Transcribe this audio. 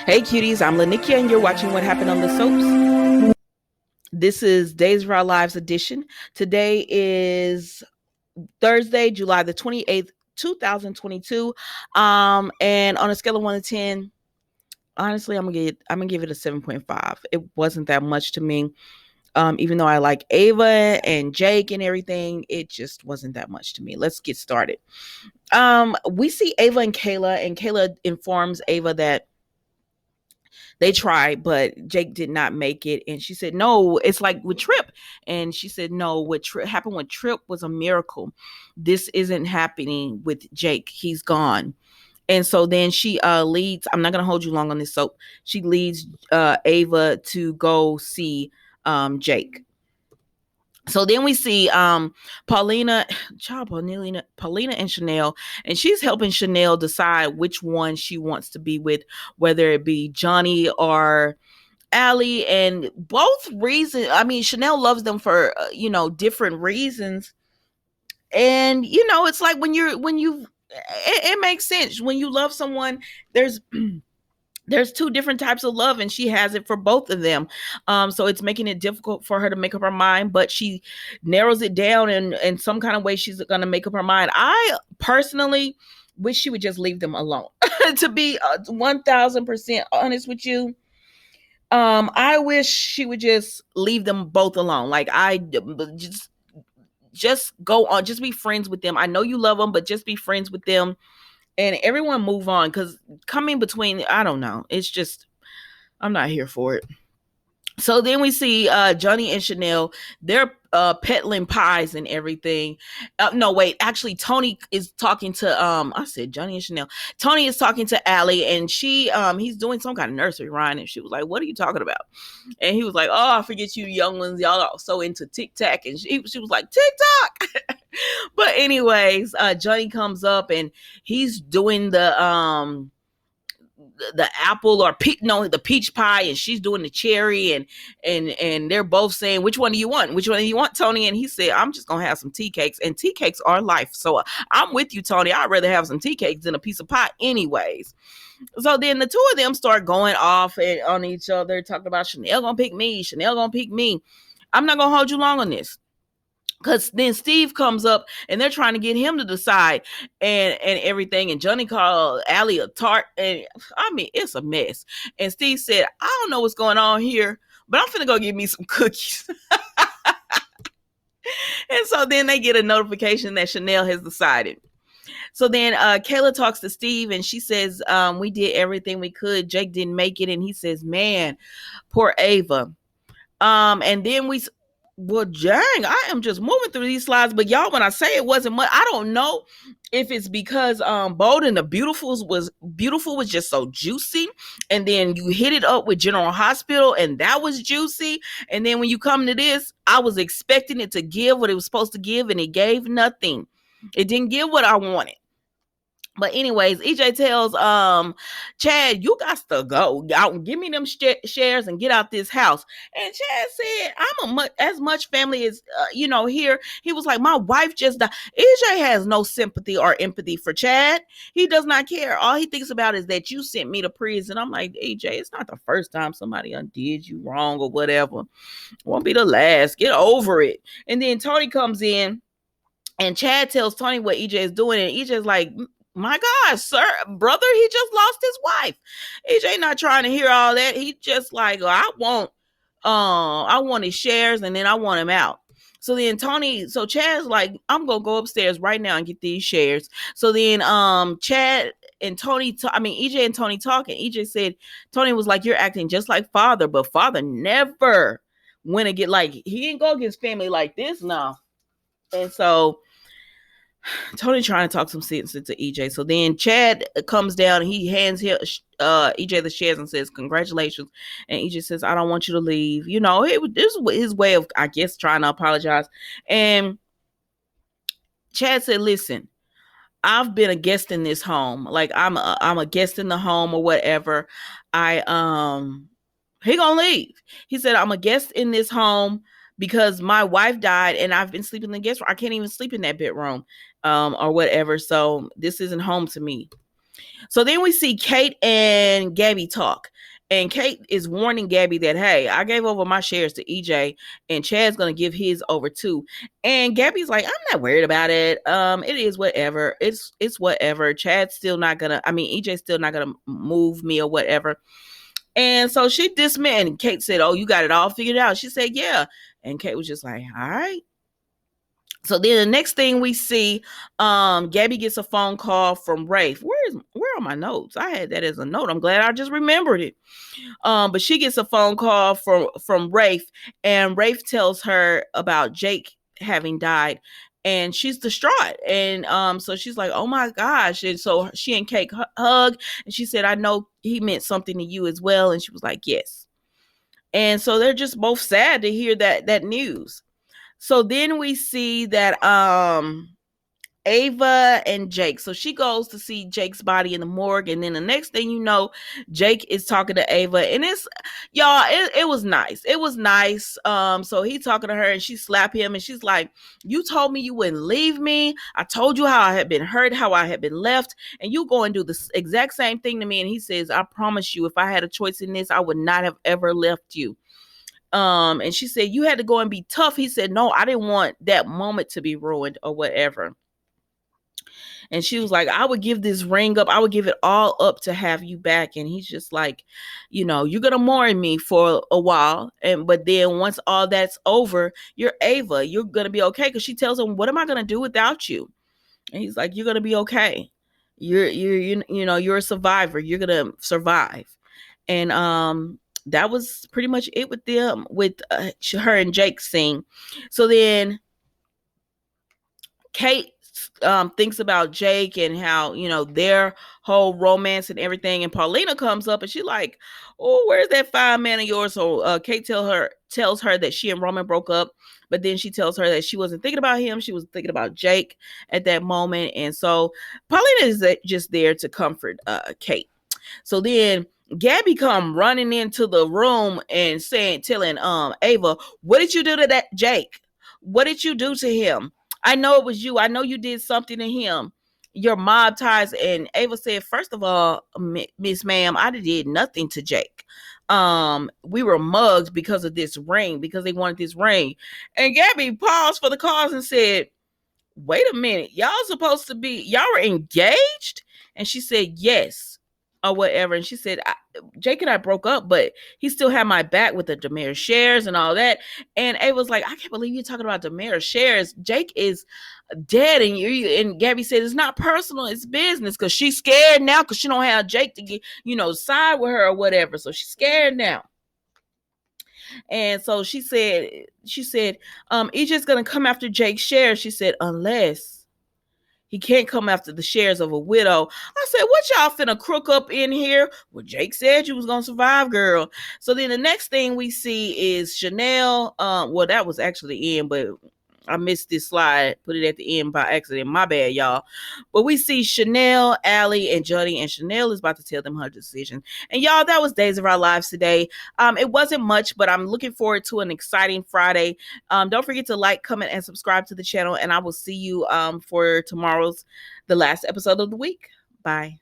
Hey cuties, I'm Lanikia and you're watching What Happened on the Soaps. This is Days of Our Lives edition. Today is Thursday, July the 28th, 2022. And on a scale of 1 to 10, honestly, I'm gonna give it a 7.5. It wasn't that much to me. Even though I like Ava and Jake and everything, it just wasn't that much to me. Let's get started. We see Ava and Kayla informs Ava that they tried, but Jake did not make it. And she said, no, it's like with Trip. And she said, no, what happened with Trip was a miracle. This isn't happening with Jake. He's gone. And so then she leads, I'm not going to hold you long on this soap. She leads Ava to go see Jake. So then we see Paulina and Chanel, and she's helping Chanel decide which one she wants to be with, whether it be Johnny or Allie. And both reasons, I mean, Chanel loves them for different reasons. And it's like it makes sense when you love someone. There's two different types of love, and she has it for both of them. So it's making it difficult for her to make up her mind, but she narrows it down in some kind of way she's going to make up her mind. I personally wish she would just leave them alone. To be 1000% honest with you, I wish she would just leave them both alone. Like, I just go on, just be friends with them. I know you love them, but just be friends with them and everyone move on, because coming between, I don't know, it's just, I'm not here for it. So then we see Johnny and Chanel. They're peddling pies and everything. No, wait. Actually, Tony is talking to I said Johnny and Chanel. Tony is talking to Allie, and he's doing some kind of nursery rhyme, and she was like, "What are you talking about?" And he was like, "Oh, I forget you young ones. Y'all are so into TikTok." And she was like, "TikTok." But anyways, Johnny comes up and he's doing the apple or the peach pie, and she's doing the cherry, and they're both saying, which one do you want, Tony? And he said, I'm just gonna have some tea cakes, and tea cakes are life. So I'm with you, Tony. I'd rather have some tea cakes than a piece of pie anyways. So then the two of them start going off on each other, talking about Chanel gonna pick me. I'm not gonna hold you long on this, because then Steve comes up and they're trying to get him to decide and everything. And Johnny called Allie a tart. And I mean, it's a mess. And Steve said, I don't know what's going on here, but I'm finna go get me some cookies. And so then they get a notification that Chanel has decided. So then Kayla talks to Steve, and she says, we did everything we could. Jake didn't make it. And he says, man, poor Ava. And then well, dang, I am just moving through these slides. But y'all, when I say it wasn't much, I don't know if it's because Bold and the Beautiful was just so juicy. And then you hit it up with General Hospital, and that was juicy. And then when you come to this, I was expecting it to give what it was supposed to give, and it gave nothing. It didn't give what I wanted. But anyways, EJ tells Chad, you got to go out and give me them shares and get out this house. And Chad said, I'm as much family as here. He was like, my wife just died. EJ has no sympathy or empathy for Chad. He does not care. All he thinks about is that you sent me to prison. I'm like, EJ, it's not the first time somebody undid you wrong or whatever. Won't be the last. Get over it. And then Tony comes in, and Chad tells Tony what EJ is doing, and EJ's like, my God, sir, brother, he just lost his wife. EJ not trying to hear all that. He just like, I want his shares, and then I want him out. So then Chad's like, I'm gonna go upstairs right now and get these shares. So then Chad and EJ and Tony talking. EJ said, Tony was like, you're acting just like father, but father never went and get, like, he didn't go against family like this now. And so Tony trying to talk some sense into EJ. So then Chad comes down and he hands EJ the shares and says, congratulations. And EJ says, I don't want you to leave. This was his way of, I guess, trying to apologize. And Chad said, listen, I've been a guest in this home. Like, I'm a guest in the home or whatever. He gonna leave. He said, I'm a guest in this home because my wife died and I've been sleeping in the guest room. I can't even sleep in that bedroom or whatever. So this isn't home to me. So then we see Kate and Gabby talk. And Kate is warning Gabby that, hey, I gave over my shares to EJ and Chad's going to give his over too. And Gabby's like, I'm not worried about it. It is whatever. It's whatever. Chad's still not going to, EJ's still not going to move me or whatever. And so she dismissed, and Kate said, oh, you got it all figured out. She said, yeah. And Kate was just like, all right. So then the next thing we see, Gabby gets a phone call from Rafe. Where are my notes? I had that as a note. I'm glad I just remembered it. But she gets a phone call from Rafe, and Rafe tells her about Jake having died, and she's distraught. And so she's like, oh my gosh. And so she and Kate hug, and she said, I know he meant something to you as well. And she was like, yes. And so they're just both sad to hear that news. So then we see that Ava and Jake. So she goes to see Jake's body in the morgue, and then the next thing you know, Jake is talking to Ava, and it's y'all. It was nice. It was nice. So he talking to her, and she slapped him, and she's like, "You told me you wouldn't leave me. I told you how I had been hurt, how I had been left, and you go and do the exact same thing to me." And he says, "I promise you, if I had a choice in this, I would not have ever left you." And she said, you had to go and be tough. He said, no, I didn't want that moment to be ruined or whatever. And she was like, I would give this ring up. I would give it all up to have you back. And he's just like, you're going to mourn me for a while. But then once all that's over, you're Ava. You're going to be okay. Because she tells him, what am I going to do without you? And he's like, you're going to be okay. You're a survivor. You're going to survive. And, that was pretty much it with them, with her and Jake's scene. So then Kate thinks about Jake and how, their whole romance and everything. And Paulina comes up and she's like, oh, where's that fine man of yours? So Kate tells her that she and Roman broke up, but then she tells her that she wasn't thinking about him. She was thinking about Jake at that moment. And so Paulina is just there to comfort Kate. So then Gabby come running into the room and telling Ava, what did you do to that Jake? What did you do to him? I know it was you. I know you did something to him. Your mob ties. And Ava said, first of all, Miss Ma'am, I did nothing to Jake. We were mugged because of this ring, because they wanted this ring. And Gabby paused for the cause and said, wait a minute, y'all were engaged? And she said, yes. Or whatever. And she said, Jake and I broke up, but he still had my back with the Damaris shares and all that. And Ava was like, I can't believe you're talking about Damaris shares. Jake is dead. And Gabby said, it's not personal, it's business. Because she's scared now because she don't have Jake to get, side with her or whatever. So she's scared now. And so she said, EJ's going to come after Jake's shares. She said, unless he can't come after the shares of a widow. I said, what y'all finna crook up in here? Well, Jake said you was going to survive, girl. So then the next thing we see is Chanel. Well, that was actually the end, but I missed this slide, put it at the end by accident. My bad, y'all. But we see Chanel, Allie, and Jody, and Chanel is about to tell them her decision. And y'all, that was Days of Our Lives today. It wasn't much, but I'm looking forward to an exciting Friday. Don't forget to like, comment, and subscribe to the channel, and I will see you for tomorrow's the last episode of the week. Bye.